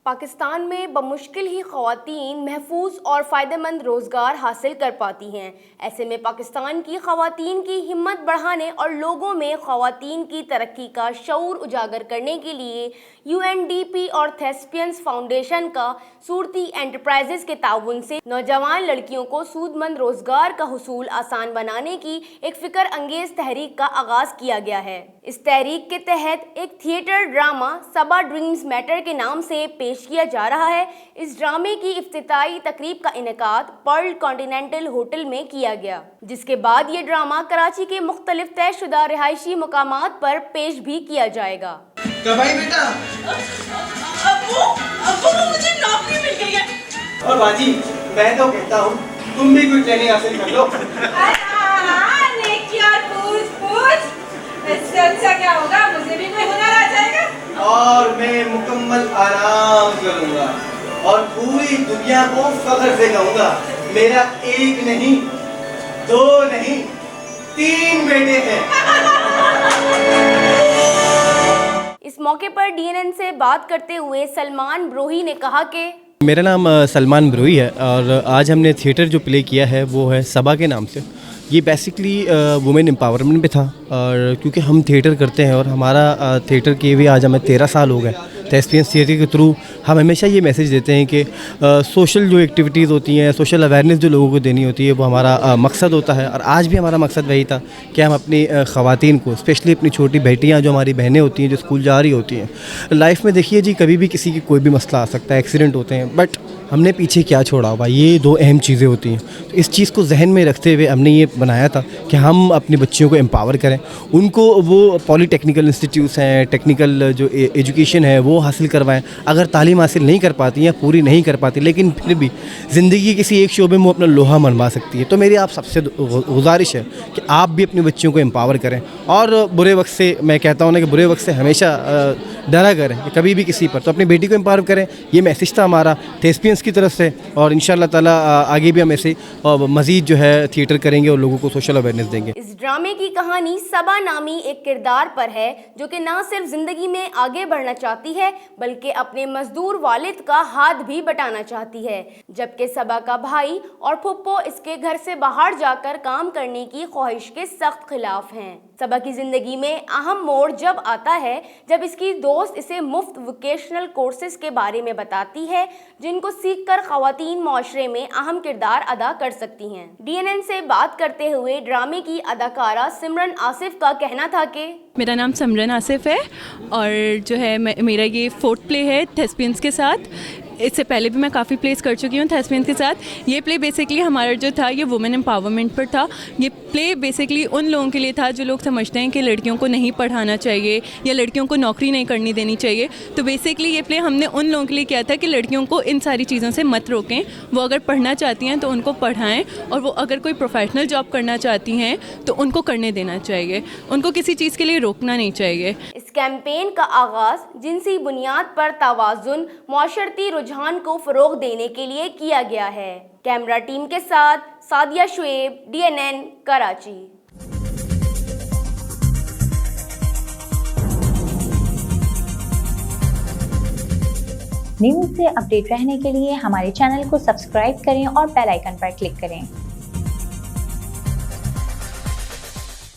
पाकिस्तान में बमुश्किल ही ख़वातीन महफूज और फ़ायदेमंद रोज़गार हासिल कर पाती हैं। ऐसे में पाकिस्तान की ख़वातीन की हिम्मत बढ़ाने और लोगों में ख़वातीन की तरक्की का शऊर उजागर करने के लिए UNDP और थेस्पियंस फाउंडेशन का सूरती एंटरप्राइजेज़ के ताउन से नौजवान लड़कियों को सूदमंद रोज़गार का हुसूल आसान बनाने की एक फ़िक्र अंगेज़ तहरीक का आगाज़ किया गया है। इस तहरीक के तहत एक थिएटर ड्रामा सबा ड्रीम्स मैटर के नाम से पेश किया जा रहा है। इस ड्रामे की इफ्तिताई तकरीब का इनेकाद पर्ल कॉन्टिनेंटल होटल में किया गया, जिसके बाद ये ड्रामा कराची के मुख्तलिफ तयशुदा रिहायशी मुकामात पर पेश भी किया जाएगा। कमाई बेटा, अब्बू मुझे नौकरी मिल गई है। और बाजी मैं तो कहता हूँ तुम भी कोई ट्रेनिंग हासिल कर लो। इससे अच्छा क्या होगा, मुझे भी कोई हुनर आ जाएगा और मैं मुकम्मल आराम करूँगा और पूरी दुनिया को फख्र से कहूँगा मेरा एक नहीं, दो नहीं, 3 बेटे हैं। इस मौके पर DNN से बात करते हुए सलमान ब्रोही ने कहा कि मेरा नाम सलमान ब्रोही है और आज हमने थिएटर जो प्ले किया है वो है सबा के नाम से। ये बेसिकली वुमेन एम्पावरमेंट पे था और क्योंकि हम थिएटर करते हैं और हमारा थिएटर के भी आज हमें 13 साल हो गए। थेस्पियंस थिएटर के थ्रू हम हमेशा ये मैसेज देते हैं कि सोशल जो एक्टिविटीज़ होती हैं, सोशल अवेयरनेस जो लोगों को देनी होती है वो हमारा मकसद होता है। और आज भी हमारा मकसद वही था कि हम अपनी ख़वातीन को, स्पेशली अपनी छोटी बेटियाँ जो हमारी बहनें होती हैं जो स्कूल जा रही होती हैं, लाइफ में देखिए जी कभी भी किसी की कोई भी मसला आ सकता है, एक्सीडेंट होते हैं, बट हमने पीछे क्या छोड़ा हुआ, ये 2 अहम चीज़ें होती हैं। तो इस चीज़ को जहन में रखते हुए हमने ये बनाया था कि हम अपनी बच्चियों को एम्पावर करें, उनको वो पॉलीटेक्निकल इंस्टीट्यूट्स हैं, टेक्निकल जो एजुकेशन है वो हासिल करवाएं। अगर तालीम हासिल नहीं कर पाती या पूरी नहीं कर पाती लेकिन फिर भी ज़िंदगी के किसी एक शोबे में वो अपना लोहा मनवा सकती है। तो मेरी आप सबसे गुजारिश है कि आप भी अपनी बच्चियों को एम्पावर करें और बुरे वक्त से, मैं कहता हूँ ना कि बुरे वक्त से हमेशा डरा करें कभी भी किसी पर, तो अपनी बेटी को एम्पावर करें। ये मैसेज था हमारा थेस्पियंस की तरफ से और इंशाअल्लाह ताला आगे भी हम ऐसे मज़ीद जो है थिएटर करेंगे और लोगों को सोशल अवेयरनेस देंगे। इस ड्रामे की कहानी सबा नामी एक किरदार पर है जो कि न सिर्फ जिंदगी में आगे बढ़ना चाहती है बल्कि अपने मजदूर वालिद का हाथ भी बटाना चाहती है, जबकि सबा का भाई और फुप्पो इसके घर से बाहर जाकर काम करने की ख्वाहिश के सख्त खिलाफ हैं। सबा की जिंदगी में अहम मोड़ जब आता है जब इसकी दोस्त इसे मुफ्त वोकेशनल कोर्सेज के बारे में बताती है जिनको सीखकर ख़वातीन माशरे में अहम किरदार अदा कर सकती हैं। DNN से बात करते हुए ड्रामे की अदाकारा सिमरन आसिफ का कहना था कि मेरा नाम सिमरन आसिफ है और जो है मेरा ये 4th प्ले है थेस्पियंस के साथ। इससे पहले भी मैं काफ़ी प्लेस कर चुकी हूँ थेस्पियंस के साथ। ये प्ले बेसिकली हमारा जो था ये वुमेन एम्पावरमेंट पर था। ये प्ले बेसिकली उन लोगों के लिए था जो लोग समझते हैं कि लड़कियों को नहीं पढ़ाना चाहिए या लड़कियों को नौकरी नहीं करनी देनी चाहिए। तो बेसिकली ये प्ले हमने उन लोगों के लिए किया था कि लड़कियों को इन सारी चीज़ों से मत रोकें, वो अगर पढ़ना चाहती हैं तो उनको पढ़ाएं और वो अगर कोई प्रोफेशनल जॉब करना चाहती हैं तो उनको करने देना चाहिए, उनको किसी चीज़ के लिए रोकना नहीं चाहिए। इस कैंपेन का आगाज़ जिनसी बुनियाद पर तवाज़ुन माशरती रुझान को फ़रोग़ देने के लिए किया गया है। कैमरा टीम के साथ सादिया शुएब, DNN कराची। न्यूज़ से अपडेट रहने के लिए हमारे चैनल को सब्सक्राइब करें और बेल आइकन पर क्लिक करें।